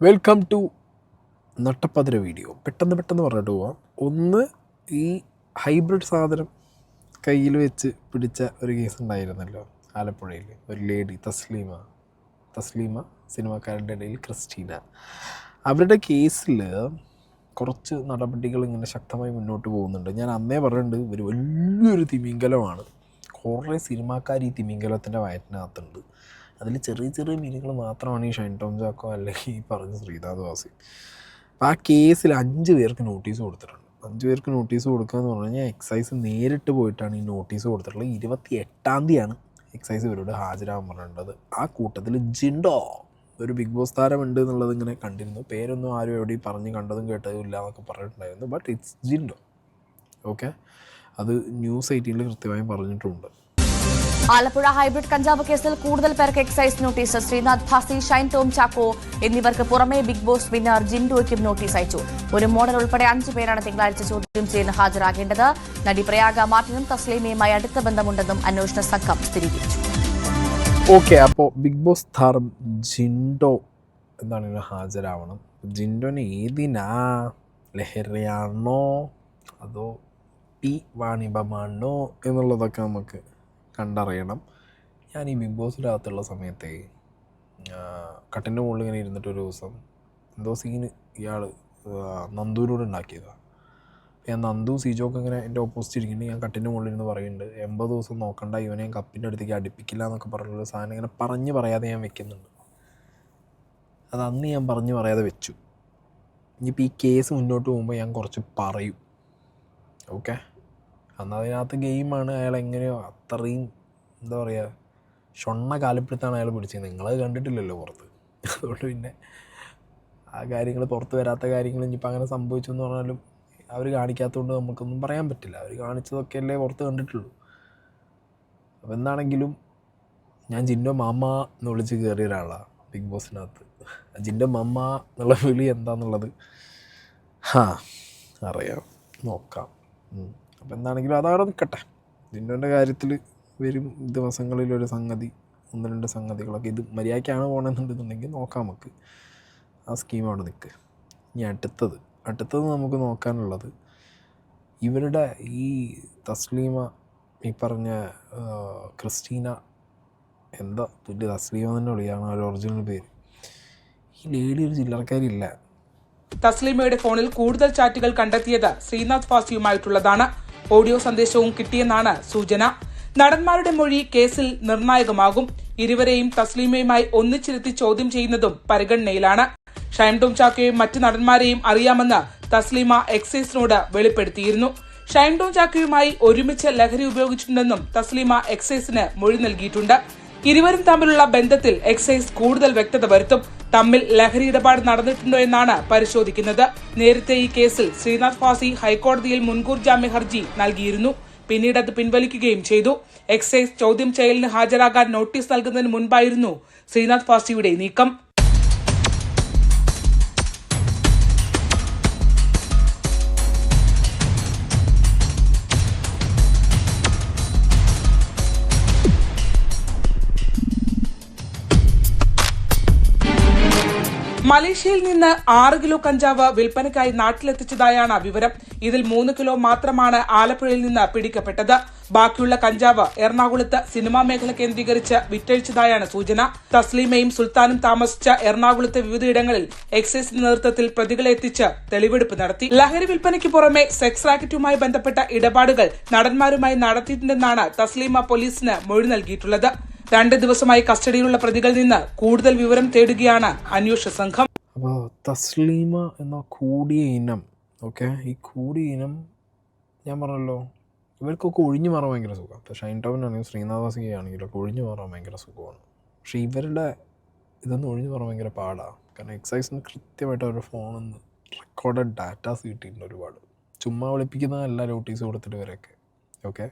Welcome to നട്ടപ്പതിര video. പെട്ടെന്ന് പറഞ്ഞിട്ട് പോവാം. ഒന്ന്, ഈ ഹൈബ്രിഡ് സാധനം കയ്യിൽ വെച്ച് പിടിച്ച ഒരു കേസ് ഉണ്ടായിരുന്നല്ലോ ആലപ്പുഴയിൽ. ഒരു ലേഡി തസ്ലീമ സിനിമാക്കാരുടെ ഇടയിൽ ക്രിസ്റ്റീന. അവരുടെ കേസിൽ കുറച്ച് നടപടികൾ ഇങ്ങനെ ശക്തമായി മുന്നോട്ട് പോകുന്നുണ്ട്. ഞാൻ അന്നേ പറഞ്ഞിട്ടുണ്ട്, ഒരു വലിയൊരു തിമിംഗലമാണ്. കുറേ സിനിമാക്കാർ ഈ തിമിംഗലത്തിൻ്റെ വയറ്റിനകത്തുണ്ട്. അതിൽ ചെറിയ മീനുകൾ മാത്രമാണ് ഈ ഷൈൻ ടോം ചാക്കോ അല്ലെങ്കിൽ ഈ പറഞ്ഞ ശ്രീനാഥ് വാസി. അപ്പോൾ ആ കേസിൽ 5 പേർക്ക് നോട്ടീസ് കൊടുത്തിട്ടുണ്ട്. 5 പേർക്ക് നോട്ടീസ് കൊടുക്കുക എന്ന് പറഞ്ഞു കഴിഞ്ഞാൽ എക്സൈസ് നേരിട്ട് പോയിട്ടാണ് ഈ നോട്ടീസ് കൊടുത്തിട്ടുള്ളത്. 28-ാം തീയതിയാണ് എക്സൈസ് ഇവരോട് ഹാജരാകാൻ പറഞ്ഞിട്ടുള്ളത്. ആ കൂട്ടത്തിൽ ജിൻഡോ, ഒരു ബിഗ് ബോസ് താരമുണ്ട് എന്നുള്ളത് ഇങ്ങനെ കണ്ടിരുന്നു. പേരൊന്നും ആരും എവിടെയും പറഞ്ഞ് കണ്ടതും കേട്ടതും ഇല്ല എന്നൊക്കെ പറഞ്ഞിട്ടുണ്ടായിരുന്നു. But it's Jinto. ഓക്കെ, അത് ന്യൂസ് 18 കൃത്യമായും പറഞ്ഞിട്ടുണ്ട്. ആലപ്പുഴ ഹൈബ്രിഡ് കഞ്ചാവ് കേസിൽ കൂടുതൽ പേർക്ക് എക്സൈസ് നോട്ടീസ്. ശ്രീനാഥ് ഭാസി, ഷൈൻ ടോം ചാക്കോ എന്നിവർക്ക് പുറമെ ബിഗ് ബോസ് വിന്നർ ജിൻഡോയ്ക്കും നോട്ടീസ് അയച്ചു. ഒരു മോഡൽ ഉൾപ്പെടെ 5 പേരാണ് തിങ്കളാഴ്ച ചോദ്യം ചെയ്യുന്ന ഹാജരാകേണ്ടത്. നടി പ്രയാഗ മാർട്ടിനും തസ്ലീമയുമായി അടുത്ത ബന്ധമുണ്ടെന്നും അന്വേഷണ സംഘം സ്ഥിരീകരിച്ചു. ഓക്കെ, അപ്പോൾ ബിഗ് ബോസ് താരം ജിൻഡോ എന്താണ് ഹാജരാവണം. ജിൻഡോന് ഏതിനാ, ലഹരിയാണോ അതോ ഈ വാണിഭമാണോ എന്നുള്ളതൊക്കെ നമുക്ക് കണ്ടറിയണം. ഞാൻ ഈ ബിഗ് ബോസിനകത്തുള്ള സമയത്തെ കട്ടിൻ്റെ മുകളിൽ ഇങ്ങനെ ഇരുന്നിട്ട് ഒരു ദിവസം എന്തോ സീന് ഇയാൾ നന്ദുവിനോട് ഉണ്ടാക്കിയതാണ്. ഞാൻ നന്ദു സിജോക്ക് ഇങ്ങനെ എൻ്റെ ഓപ്പോസിറ്റ് ഇരിക്കുന്നുണ്ട്. ഞാൻ കട്ടിൻ്റെ മുകളിൽ ഇരുന്ന് പറയുന്നുണ്ട്, 80 ദിവസം നോക്കണ്ട, ഇവനെ കപ്പിൻ്റെ അടുത്തേക്ക് അടുപ്പിക്കില്ല എന്നൊക്കെ പറഞ്ഞുള്ള സാധനം ഇങ്ങനെ പറയാതെ ഞാൻ വെക്കുന്നുണ്ട്. അത് അന്ന് ഞാൻ പറയാതെ വെച്ചു. ഇനിയിപ്പോൾ ഈ കേസ് മുന്നോട്ട് പോകുമ്പോൾ ഞാൻ കുറച്ച് പറയും. ഓക്കെ, അന്ന് അതിനകത്ത് ഗെയിമാണ്. അയാൾ എങ്ങനെയോ അത്രയും എന്താ പറയുക, ഷൊണ്ണ കാലപ്പെടുത്താണ് അയാൾ പിടിച്ചത്. നിങ്ങളത് കണ്ടിട്ടില്ലല്ലോ പുറത്ത്. അതുകൊണ്ട് പിന്നെ ആ കാര്യങ്ങൾ, പുറത്ത് വരാത്ത കാര്യങ്ങൾ ഇനിയിപ്പോൾ അങ്ങനെ സംഭവിച്ചു എന്ന് പറഞ്ഞാലും അവർ കാണിക്കാത്തതുകൊണ്ട് നമുക്കൊന്നും പറയാൻ പറ്റില്ല. അവർ കാണിച്ചതൊക്കെ അല്ലേ പുറത്ത് കണ്ടിട്ടുള്ളൂ. അപ്പോൾ എന്താണെങ്കിലും ഞാൻ ജിൻഡോ മാമ എന്ന് വിളിച്ച് കയറിയ ഒരാളാണ് ബിഗ് ബോസിനകത്ത്. ജിൻഡോ മാമ എന്നുള്ള വിളി എന്താണെന്നുള്ളത് അറിയാം, നോക്കാം. അപ്പോൾ എന്താണെങ്കിലും അതവിടെ നിൽക്കട്ടെ. ജിൻഡോൻ്റെ കാര്യത്തിൽ വരും ദിവസങ്ങളിലൊരു സംഗതി, 1-2 സംഗതികളൊക്കെ ഇത് മര്യാദയ്ക്കാണ് പോകണമെന്നുണ്ടെന്നുണ്ടെങ്കിൽ നോക്കാം നമുക്ക്. ആ സ്കീം അവിടെ നിൽക്കുക. ഇനി അടുത്തത് നമുക്ക് നോക്കാനുള്ളത്, ഇവരുടെ ഈ തസ്ലീമ, ഈ പറഞ്ഞ ക്രിസ്റ്റീന, എന്താ തുല്യ തസ്ലീമ തന്നെ വിളിയാണ് ഒരു ഒറിജിനൽ പേര്. ഈ ലേഡി ഒരു ചില്ലറക്കാരില്ല. തസ്ലീമയുടെ ഫോണിൽ കൂടുതൽ ചാറ്റുകൾ കണ്ടെത്തിയത് ശ്രീനാഥ് വാസിയുമായിട്ടുള്ളതാണ്. ഓഡിയോ സന്ദേശവും കിട്ടിയെന്നാണ് സൂചന. നടന്മാരുടെ മൊഴി കേസിൽ നിർണായകമാകും. ഇരുവരെയും തസ്ലീമയുമായി ഒന്നിച്ചിരുത്തി ചോദ്യം ചെയ്യുന്നതും പരിഗണനയിലാണ്. ഷൈൻ ടോം ചാക്കോയെയും മറ്റ് നടന്മാരെയും അറിയാമെന്ന് തസ്ലീമ എക്സൈസിനോട് വെളിപ്പെടുത്തിയിരുന്നു. ഷൈൻ ടോം ചാക്കോയുമായി ഒരുമിച്ച് ലഹരി ഉപയോഗിച്ചിട്ടുണ്ടെന്നും തസ്ലീമ എക്സൈസിന് മൊഴി നൽകിയിട്ടുണ്ട്. ഇരുവരും തമ്മിലുള്ള ബന്ധത്തിൽ എക്സൈസ് കൂടുതൽ വ്യക്തത വരുത്തും. തമ്മിൽ ലഹരി ഇടപാട് നടന്നിട്ടുണ്ടോ എന്നാണ് പരിശോധിക്കുന്നത്. നേരത്തെ ഈ കേസിൽ ശ്രീനാഥ് ഭാസി ഹൈക്കോടതിയിൽ മുൻകൂർ ജാമ്യ ഹർജി നൽകിയിരുന്നു. പിന്നീട് അത് പിൻവലിക്കുകയും ചെയ്തു. എക്സൈസ് ചോദ്യം ചെയ്യലിന് ഹാജരാകാൻ നോട്ടീസ് നൽകുന്നതിന് മുൻപായിരുന്നു ശ്രീനാഥ് ഭാസിയുടെ നീക്കം. മലേഷ്യയിൽ നിന്ന് 6 കിലോ കഞ്ചാവ് വിൽപ്പനയ്ക്കായി നാട്ടിലെത്തിച്ചതായാണ് വിവരം. ഇതിൽ 3 കിലോ മാത്രമാണ് ആലപ്പുഴയിൽ നിന്ന് പിടിക്കപ്പെട്ടത്. ബാക്കിയുള്ള കഞ്ചാവ് എറണാകുളത്ത് സിനിമാ മേഖല കേന്ദ്രീകരിച്ച് വിറ്റഴിച്ചതായാണ് സൂചന. തസ്ലീമയും സുൽത്താനും താമസിച്ച എറണാകുളത്തെ വിവിധയിടങ്ങളിൽ എക്സൈസിന്റെ നേതൃത്വത്തിൽ പ്രതികളെ എത്തിച്ച് തെളിവെടുപ്പ് നടത്തി. ലഹരി വിൽപ്പനയ്ക്ക് പുറമെ സെക്സ് റാക്കറ്റുമായി ബന്ധപ്പെട്ട ഇടപാടുകൾ നടന്മാരുമായി നടത്തിയിട്ടുണ്ടെന്നാണ് തസ്ലീമ പോലീസിന് മൊഴി നൽകിയിട്ടുള്ളത്. 2 ദിവസമായി കസ്റ്റഡിയിലുള്ള പ്രതികളിൽ നിന്ന് കൂടുതൽ വിവരം തേടുകയാണ് അന്വേഷണ സംഘം. അപ്പോൾ തസ്ലീമ എന്ന കൂടിയ ഇനം, ഓക്കെ, ഈ കൂടിയ ഇനം ഞാൻ പറഞ്ഞല്ലോ, ഇവർക്കൊക്കെ ഒഴിഞ്ഞു മാറാൻ ഭയങ്കര സുഖമാണ്. ഇപ്പോൾ ഷൈൻ ടോമിനാണെങ്കിലും ശ്രീനാഥ് വാസിയാണെങ്കിലൊക്കെ ഒഴിഞ്ഞു മാറാൻ ഭയങ്കര സുഖമാണ്. പക്ഷേ ഇവരുടെ ഇതൊന്നും ഒഴിഞ്ഞു മാറാൻ ഭയങ്കര പാടാണ്. കാരണം എക്സൈസിന് കൃത്യമായിട്ട് അവരുടെ ഫോണിൽ നിന്ന് റെക്കോർഡഡ് ഡാറ്റാസ് കിട്ടിയിട്ടുണ്ട് ഒരുപാട്. ചുമ്മാ വിളിപ്പിക്കുന്നതല്ല നോട്ടീസ് കൊടുത്തിട്ട് ഇവരൊക്കെ. ഓക്കെ,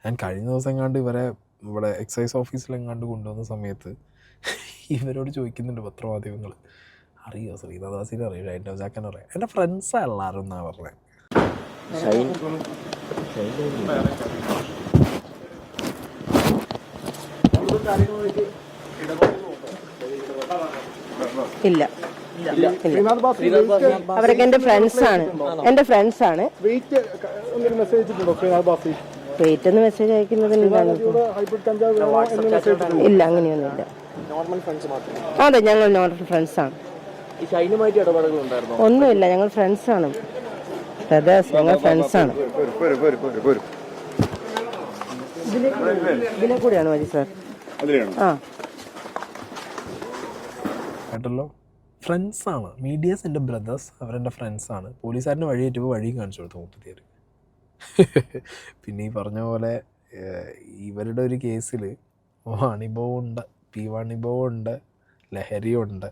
ഞാൻ കഴിഞ്ഞ ദിവസം കണ്ട് ഇവരെ ഇവിടെ എക്സൈസ് ഓഫീസിലെങ്ങാണ്ട് കൊണ്ടുവന്ന സമയത്ത് ഇവരോട് ചോദിക്കുന്നുണ്ട് പത്രമാധ്യമങ്ങൾ, അറിയോ ശ്രീനാഥ് വാസിനെ അറിയോ, ഷൈൻ ടോം ചാക്കോനെ അറിയാം. എൻ്റെ ഫ്രണ്ട്സാ എല്ലാവരും എന്നാണ് പറഞ്ഞത്. ഇല്ല. അവരൊക്കെ എൻ്റെ ഫ്രണ്ട്സാണ്. വെയിറ്റ് എന്നൊരു മെസ്സേജ് അയച്ചിട്ടുണ്ടോ ശ്രീനാഥ് ബാസി? വെയിറ്റ് എന്ന് മെസ്സേജ് അയക്കുന്നതിന് എന്താണ്? ഹൈബ്രിഡ് കഞ്ചാവ് വേണോ എന്ന് മെസ്സേജ് ഇല്ല, അങ്ങനെയൊന്നുമില്ല. നോർമൽ ഫ്രണ്ട്സ് മാത്രം. അതെ, ഞങ്ങൾ നോർമൽ ഫ്രണ്ട്സാണ്. ഈ ഷൈനുമായിട്ട് ഇടപെടലുണ്ടായിരുന്നോ? ഒന്നുമില്ല, ഞങ്ങൾ ഫ്രണ്ട്സാണ്. ബ്രദേഴ്സ്, ഞങ്ങൾ ഫ്രണ്ട്സാണ്. ഇതിലെ കൂടെയാണ് മതി സാർ. ആ കേട്ടല്ലോ, ഫ്രണ്ട്സാണ്. മീഡിയസ് എൻ്റെ ബ്രദേഴ്സ്, അവരെൻ്റെ ഫ്രണ്ട്സാണ്. പോലീസുകാരന് വഴിയേറ്റപ്പോൾ വഴിയും കാണിച്ചു കൊടുത്തു മുപ്പത്തിയേര്. പിന്നെ ഈ പറഞ്ഞ പോലെ ഇവരുടെ ഒരു കേസിൽ വാണിഭവമുണ്ട്, വാണിഭവമുണ്ട്, ലഹരിയുണ്ട്.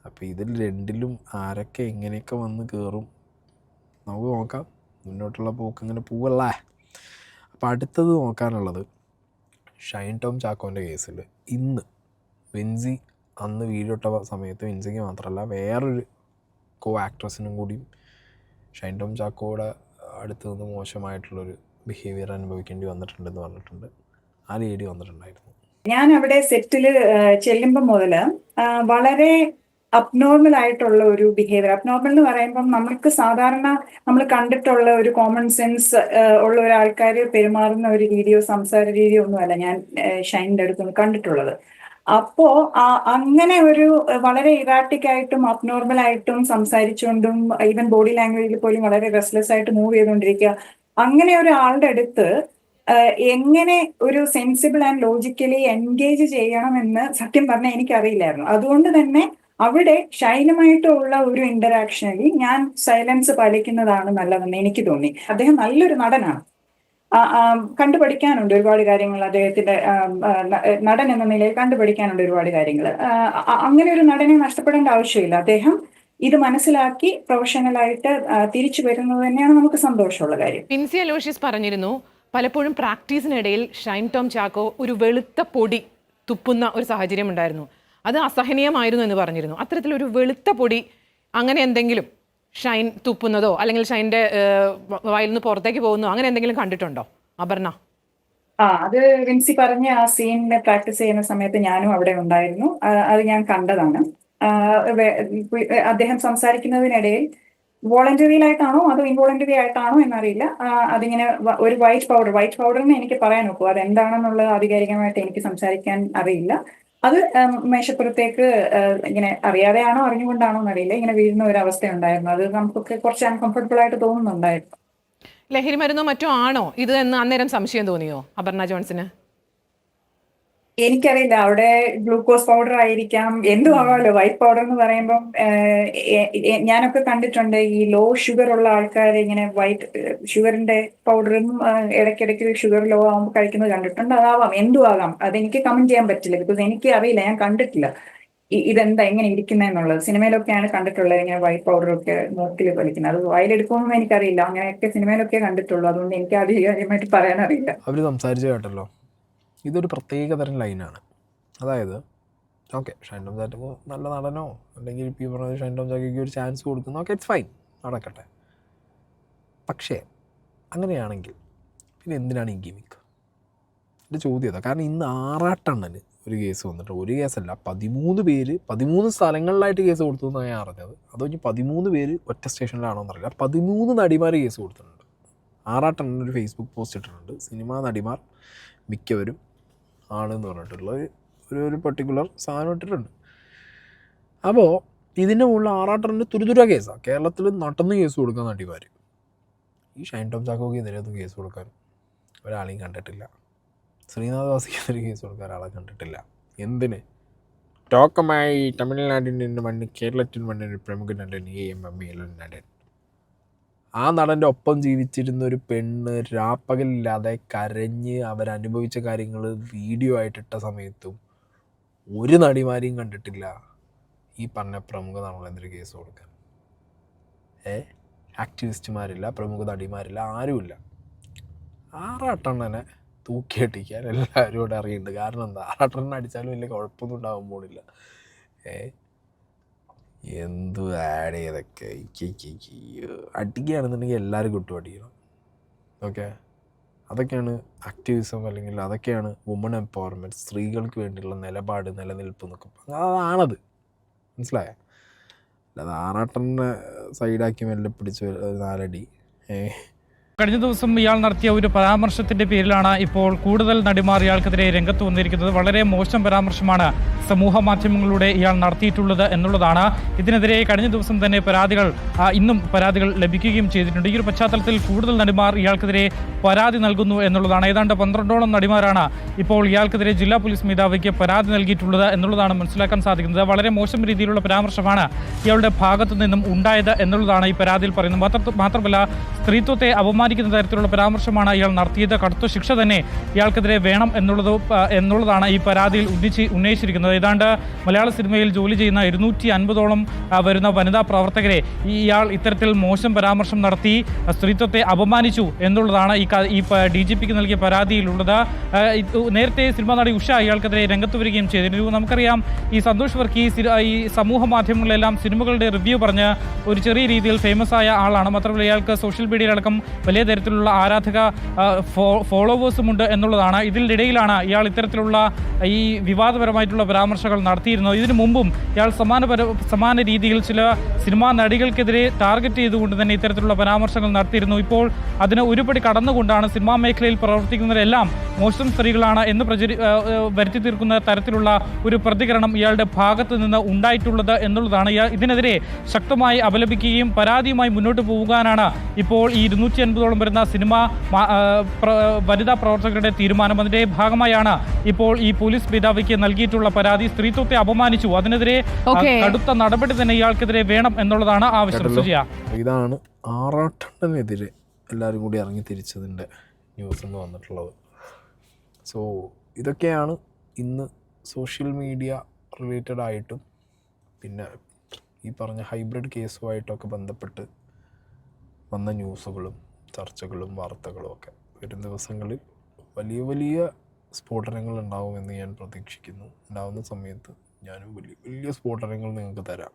അപ്പോൾ ഇതിൽ രണ്ടിലും ആരൊക്കെ എങ്ങനെയൊക്കെ വന്ന് കയറും നമുക്ക് നോക്കാം. മുന്നോട്ടുള്ള പോക്ക് ഇങ്ങനെ പോവല്ലേ. അപ്പോൾ അടുത്തത് നോക്കാനുള്ളത് ഷൈൻ ടോം ചാക്കോൻ്റെ കേസിൽ ഇന്ന് വിൻസി അന്ന് വീഡിയോ ഇട്ട സമയത്ത് വിൻസിക്ക് മാത്രമല്ല വേറൊരു കോ ആക്ട്രസിനും കൂടിയും ഷൈൻ ടോം ചാക്കോയുടെ അടുത്ത് നിന്ന് മോശമായിട്ടുള്ളൊരു ബിഹേവിയർ അനുഭവിക്കേണ്ടി വന്നിട്ടുണ്ടെന്ന് പറഞ്ഞിട്ടുണ്ട്. ആ ലേഡി വന്നിട്ടുണ്ടായിരുന്നു. ഞാൻ അവിടെ സെറ്റിൽ ചെല്ലുമ്പോൾ മുതൽ വളരെ അബ്നോർമൽ ആയിട്ടുള്ള ഒരു ബിഹേവിയർ. അബ്നോർമൽ എന്ന് പറയുമ്പം നമുക്ക് സാധാരണ നമ്മൾ കണ്ടിട്ടുള്ള ഒരു കോമൺ സെൻസ് ഉള്ള ഒരാൾക്കാർ പെരുമാറുന്ന ഒരു രീതിയോ സംസാര രീതിയോ ഒന്നുമല്ല ഞാൻ ഷൈനിന്റെ അടുത്ത് കണ്ടിട്ടുള്ളത്. അപ്പോ അങ്ങനെ ഒരു വളരെ ഇറാറ്റിക് ആയിട്ടും അബ്നോർമൽ ആയിട്ടും സംസാരിച്ചുകൊണ്ടും ഈവൻ ബോഡി ലാംഗ്വേജിൽ പോലും വളരെ റെസ്ലെസ് ആയിട്ട് മൂവ് ചെയ്തുകൊണ്ടിരിക്കുക. അങ്ങനെ ഒരാളുടെ അടുത്ത് എങ്ങനെ ഒരു സെൻസിബിൾ ആൻഡ് ലോജിക്കലി എൻഗേജ് ചെയ്യണമെന്ന് സത്യം പറഞ്ഞാൽ എനിക്കറിയില്ലായിരുന്നു. അതുകൊണ്ട് തന്നെ അവിടെ ഷൈനുമായിട്ടുള്ള ഒരു ഇന്ററാക്ഷനിൽ ഞാൻ സൈലൻസ് പാലിക്കുന്നതാണ് നല്ലതെന്ന് എനിക്ക് തോന്നി. അദ്ദേഹം നല്ലൊരു നടനാണ്. കണ്ടുപഠിക്കാനുണ്ട് ഒരുപാട് കാര്യങ്ങൾ. അദ്ദേഹത്തിന്റെ നടൻ എന്ന നിലയിൽ കണ്ടുപഠിക്കാനുണ്ട് ഒരുപാട് കാര്യങ്ങൾ. അങ്ങനെ ഒരു നടനെ നഷ്ടപ്പെടേണ്ട ആവശ്യമില്ല. അദ്ദേഹം ഇത് മനസ്സിലാക്കി പ്രൊഫഷണലായിട്ട് തിരിച്ചു വരുന്നത് തന്നെയാണ് നമുക്ക് സന്തോഷമുള്ള കാര്യം. വിൻസി അലോഷ്യസ് പറഞ്ഞിരുന്നു, പലപ്പോഴും പ്രാക്ടീസിനിടയിൽ ഷൈൻ ടോം ചാക്കോ ഒരു വെളുത്ത പൊടി തുപ്പുന്ന ഒരു സാഹചര്യം ഉണ്ടായിരുന്നു. അത് അസഹനീയമായിരുന്നു എന്ന് പറഞ്ഞിരുന്നു. അത്തരത്തിലൊരു വെളുത്ത പൊടി അങ്ങനെ എന്തെങ്കിലും ഷൈൻ തുപ്പുന്നതോ അല്ലെങ്കിൽ ഷൈൻ്റെ വായിൽ നിന്ന് പുറത്തേക്ക് പോകുന്നതോ അങ്ങനെ എന്തെങ്കിലും കണ്ടിട്ടുണ്ടോ അപർണ? അത് വിൻസി പറഞ്ഞ ആ സീനിനെ പ്രാക്ടീസ് ചെയ്യുന്ന സമയത്ത് ഞാനും അവിടെ ഉണ്ടായിരുന്നു. അത് ഞാൻ കണ്ടതാണ്. അദ്ദേഹം സംസാരിക്കുന്നതിനിടയിൽ വോളണ്ടറിയിലായിട്ടാണോ അതോ ഇൻവോളണ്ടറി ആയിട്ടാണോ എന്നറിയില്ല, അതിങ്ങനെ ഒരു വൈറ്റ് പൗഡർ എന്ന് എനിക്ക് പറയാൻ നോക്കൂ. അതെന്താണെന്നുള്ളത് ആധികാരികമായിട്ട് എനിക്ക് സംസാരിക്കാൻ അറിയില്ല. അത് മേശപ്പുറത്തേക്ക് ഇങ്ങനെ അറിയാതെയാണോ അറിഞ്ഞുകൊണ്ടാണോ എന്നറിയില്ല, ഇങ്ങനെ വീഴുന്ന ഒരു അവസ്ഥ ഉണ്ടായിരുന്നു. അത് നമുക്കൊക്കെ കുറച്ച് അൺകംഫർട്ടബിൾ ആയിട്ട് തോന്നുന്നുണ്ടായിരുന്നു. ലഹരി മരുന്നോ മറ്റോ ആണോ ഇത് എന്ന് അന്നേരം സംശയം തോന്നിയോ അപർണ ജോൺസിന്? എനിക്കറിയില്ല, അവിടെ ഗ്ലൂക്കോസ് പൗഡർ ആയിരിക്കാം, എന്തും ആകാമല്ലോ. വൈറ്റ് പൗഡർ എന്ന് പറയുമ്പം ഞാനൊക്കെ കണ്ടിട്ടുണ്ട് ഈ ലോ ഷുഗർ ഉള്ള ആൾക്കാർ ഇങ്ങനെ വൈറ്റ് ഷുഗറിന്റെ പൗഡറും ഇടയ്ക്കിടയ്ക്ക് ഷുഗർ ലോ ആകുമ്പോൾ കഴിക്കുന്നത് കണ്ടിട്ടുണ്ട്. അതാവാം, എന്തും ആകാം. അതെനിക്ക് കമന്റ് ചെയ്യാൻ പറ്റില്ല, ബിക്കോസ് എനിക്ക് അറിയില്ല, ഞാൻ കണ്ടിട്ടില്ല ഇതെന്താ എങ്ങനെ ഇരിക്കുന്നതെന്നുള്ളത്. സിനിമയിലൊക്കെയാണ് കണ്ടിട്ടുള്ളത് ഇങ്ങനെ വൈറ്റ് പൗഡറൊക്കെ മൂക്കിൽ വലിക്കുന്നത്. അത് വായിലെടുക്കുമെന്ന് എനിക്കറിയില്ല, അങ്ങനെയൊക്കെ സിനിമയിലൊക്കെ കണ്ടിട്ടുള്ളൂ. അതുകൊണ്ട് എനിക്ക് ആധികാരികമായിട്ട് പറയാനറിയില്ല. അവർ സംസാരിച്ചു കേട്ടല്ലോ, ഇതൊരു പ്രത്യേക തരം ലൈനാണ്. അതായത് ഓക്കെ, ഷൈൻ ടോം ചാക്കോ നല്ല നടനോ അല്ലെങ്കിൽ ഇപ്പോൾ ഈ പറഞ്ഞ ഷൈൻ ടോം ചാക്കോയ്ക്ക് ഒരു ചാൻസ് കൊടുക്കുന്നു, ഓക്കെ ഇറ്റ്സ് ഫൈൻ, നടക്കട്ടെ. പക്ഷേ അങ്ങനെയാണെങ്കിൽ പിന്നെ എന്തിനാണ് ഈ ഗിമിക്ക്? എൻ്റെ ചോദ്യം അതാ. കാരണം ഇന്ന് ആറാട്ടണ്ണന് ഒരു കേസ് വന്നിട്ട്, ഒരു കേസല്ല 13 പേര് 13 സ്ഥലങ്ങളിലായിട്ട് കേസ് കൊടുത്തു എന്നാണ് ഞാൻ അറിഞ്ഞത്. അതോ ഇനി 13 പേര് ഒറ്റ സ്റ്റേഷനിലാണോ എന്നറിയില്ല. 13 നടിമാർ കേസ് കൊടുത്തിട്ടുണ്ട്. ആറാട്ടണ്ണൻ ഒരു ഫേസ്ബുക്ക് പോസ്റ്റ് ഇട്ടിട്ടുണ്ട്. സിനിമാ നടിമാർ മിക്കവരും ആണെന്ന് പറഞ്ഞിട്ടുള്ള ഒരു പർട്ടിക്കുലർ സാധനം ഇട്ടിട്ടുണ്ട്. അപ്പോൾ ഇതിൻ്റെ മുകളിൽ ആറാട്ടണ്ണന് തുരുതുര കേസാണ്. കേരളത്തിൽ നടന്ന് കേസ് കൊടുക്കാൻ നടിമാർ. ഈ ഷൈൻ ടോം ചാക്കോയ്ക്ക് എതിരെയൊന്നും കേസ് കൊടുക്കാൻ ഒരാളെയും കണ്ടിട്ടില്ല. ശ്രീനാഥ് വാസിക്കെതിരെ കേസ് കൊടുക്കാൻ ഒരാളെ കണ്ടിട്ടില്ല. എന്തിന്? ടോക്കമായി തമിഴ്നാടിൻ്റെ മണ്ണിൽ കേരളത്തിൻ്റെ മണ്ണിൽ പ്രമുഖ നടൻ നടൻ. ആ നടൻ്റെ ഒപ്പം ജീവിച്ചിരുന്ന ഒരു പെണ്ണ് രാപ്പകലില്ലാതെ കരഞ്ഞ് അവരനുഭവിച്ച കാര്യങ്ങൾ വീഡിയോ ആയിട്ടിട്ട സമയത്തും ഒരു നടിമാരെയും കണ്ടിട്ടില്ല ഈ പറഞ്ഞ പ്രമുഖ നടനെതിരെ കേസ് കൊടുക്കാൻ. ആക്ടിവിസ്റ്റുമാരില്ല, പ്രമുഖ നടിമാരില്ല, ആരുമില്ല. ആറാട്ടണ്ണനെ തൂക്കിയടിക്കാൻ എല്ലാവരും കൂടെ അറിയുന്നുണ്ട്. കാരണം എന്താ, ആറാട്ടണ്ണനെ അടിച്ചാലും വലിയ കുഴപ്പമൊന്നും ഉണ്ടാകാൻ പോണില്ല. എന്തു ആഡ് ചെയ്തൊക്കെ അടിക്കുകയാണെന്നുണ്ടെങ്കിൽ എല്ലാവരും കിട്ടും അടിക്കണം. ഓക്കെ, അതൊക്കെയാണ് ആക്ടിവിസം, അല്ലെങ്കിൽ അതൊക്കെയാണ് വുമൺ എംപവർമെൻറ്റ്, സ്ത്രീകൾക്ക് വേണ്ടിയുള്ള നിലപാട്, നിലനിൽപ്പ് എന്നൊക്കെ. അതാണത്. മനസ്സിലായോ? അല്ലാതെ ആറാട്ടനെ സൈഡാക്കി മെല്ലെ പിടിച്ച് ഒരു 4 അടി. കഴിഞ്ഞ ദിവസം ഇയാൾ നടത്തിയ ഒരു പരാമർശത്തിന്റെ പേരിലാണ് ഇപ്പോൾ കൂടുതൽ നടിമാർ ഇയാൾക്കെതിരെ രംഗത്ത് വന്നിരിക്കുന്നത്. വളരെ മോശം പരാമർശമാണ് സമൂഹ മാധ്യമങ്ങളിലൂടെ ഇയാൾ നടത്തിയിട്ടുള്ളത് എന്നുള്ളതാണ്. ഇതിനെതിരെ കഴിഞ്ഞ ദിവസം തന്നെ ഇന്നും പരാതികൾ ലഭിക്കുകയും ചെയ്തിട്ടുണ്ട്. ഈ ഒരു പശ്ചാത്തലത്തിൽ കൂടുതൽ നടിമാർ ഇയാൾക്കെതിരെ പരാതി നൽകുന്നു എന്നുള്ളതാണ്. ഏതാണ്ട് 12ഓളം നടിമാരാണ് ഇപ്പോൾ ഇയാൾക്കെതിരെ ജില്ലാ പോലീസ് മേധാവിക്ക് പരാതി നൽകിയിട്ടുള്ളത് എന്നുള്ളതാണ് മനസ്സിലാക്കാൻ സാധിക്കുന്നത്. വളരെ മോശം രീതിയിലുള്ള പരാമർശമാണ് ഇയാളുടെ ഭാഗത്തു നിന്നും ഉണ്ടായത് എന്നുള്ളതാണ് ഈ പരാതിയിൽ പറയുന്നത്. മാത്രമല്ല സ്ത്രീത്വത്തെ അപമാനിക്കുന്ന തരത്തിലുള്ള പരാമർശമാണ് ഇയാൾ നടത്തിയത്. കടുത്ത ശിക്ഷ തന്നെ ഇയാൾക്കെതിരെ വേണം എന്നുള്ളതാണ് ഈ പരാതിയിൽ ഉന്നയിച്ചിരിക്കുന്നത്. ഏതാണ്ട് മലയാള സിനിമയിൽ ജോലി ചെയ്യുന്ന 250ഓളം വരുന്ന വനിതാ പ്രവർത്തകരെ ഇയാൾ ഇത്തരത്തിൽ മോശം പരാമർശം നടത്തി സ്ത്രീത്വത്തെ അപമാനിച്ചു എന്നുള്ളതാണ് ഈ DGPക്ക് നൽകിയ പരാതിയിലുള്ളത്. നേരത്തെ സിനിമാ നടി ഉഷ ഇയാൾക്കെതിരെ രംഗത്ത് വരികയും ചെയ്തിരുന്നു. നമുക്കറിയാം ഈ സന്തോഷ് വർക്കി ഈ സമൂഹ മാധ്യമങ്ങളിലെല്ലാം സിനിമകളുടെ റിവ്യൂ പറഞ്ഞ് ഒരു ചെറിയ രീതിയിൽ ഫേമസ് ആയ ആളാണ്. മാത്രമല്ല ഇയാൾക്ക് സോഷ്യൽ മീഡിയയിലടക്കം വലിയ തരത്തിലുള്ള ആരാധക ഫോളോവേഴ്സും ഉണ്ട് എന്നുള്ളതാണ്. ഇതിനിടയിലാണ് ഇയാൾ ഇത്തരത്തിലുള്ള ഈ വിവാദപരമായിട്ടുള്ള പരാമർശങ്ങൾ നടത്തിയിരുന്നത്. ഇതിനു മുമ്പും ഇയാൾ സമാന രീതിയിൽ ചില സിനിമാ നടികൾക്കെതിരെ ടാർഗറ്റ് ചെയ്തുകൊണ്ട് തന്നെ ഇത്തരത്തിലുള്ള പരാമർശങ്ങൾ നടത്തിയിരുന്നു. ഇപ്പോൾ അതിന് ഒരുപടി കടന്നുകൊണ്ടാണ് സിനിമാ മേഖലയിൽ പ്രവർത്തിക്കുന്നവരെല്ലാം മോശം സ്ത്രീകളാണ് എന്ന് വരുത്തി തീർക്കുന്ന തരത്തിലുള്ള ഒരു പ്രതികരണം ഇയാളുടെ ഭാഗത്ത് നിന്ന് ഉണ്ടായിട്ടുള്ളത് എന്നുള്ളതാണ്. ഇതിനെതിരെ ശക്തമായി അപലപിക്കുകയും പരാതിയുമായി മുന്നോട്ട് പോകാനാണ് ഇപ്പോൾ ഈ 250ഓളം വരുന്ന സിനിമ വനിതാ പ്രവർത്തകരുടെ തീരുമാനം. അതിന്റെ ഭാഗമായാണ് ഇപ്പോൾ ഈ പോലീസ് മേധാവിക്ക് നൽകിയിട്ടുള്ള പരാതി. സ്ത്രീത്വത്തെ അപമാനിച്ചു, അതിനെതിരെ കടുത്ത നടപടി തന്നെ ഇയാൾക്കെതിരെ വേണം എന്നുള്ളതാണ് ആവശ്യം. ഇതാണ് ആറാട്ടനെതിരെ എല്ലാവരും കൂടി ഇറങ്ങി തിരിച്ചതിൻ്റെ ന്യൂസ് എന്ന് വന്നിട്ടുള്ളത്. സോ ഇതൊക്കെയാണ് ഇന്ന് സോഷ്യൽ മീഡിയ റിലേറ്റഡ് ആയിട്ടും പിന്നെ ഈ പറഞ്ഞ ഹൈബ്രിഡ് കേസുമായിട്ടൊക്കെ ബന്ധപ്പെട്ട് വന്ന ന്യൂസുകളും ചർച്ചകളും വാർത്തകളും ഒക്കെ. വരും ദിവസങ്ങളിൽ വലിയ വലിയ സ്ഫോടനങ്ങൾ ഉണ്ടാവുമെന്ന് ഞാൻ പ്രതീക്ഷിക്കുന്നു. ഉണ്ടാവുന്ന സമയത്ത് ഞാനും വലിയ വലിയ സ്ഫോടനങ്ങൾ നിങ്ങൾക്ക് തരാം.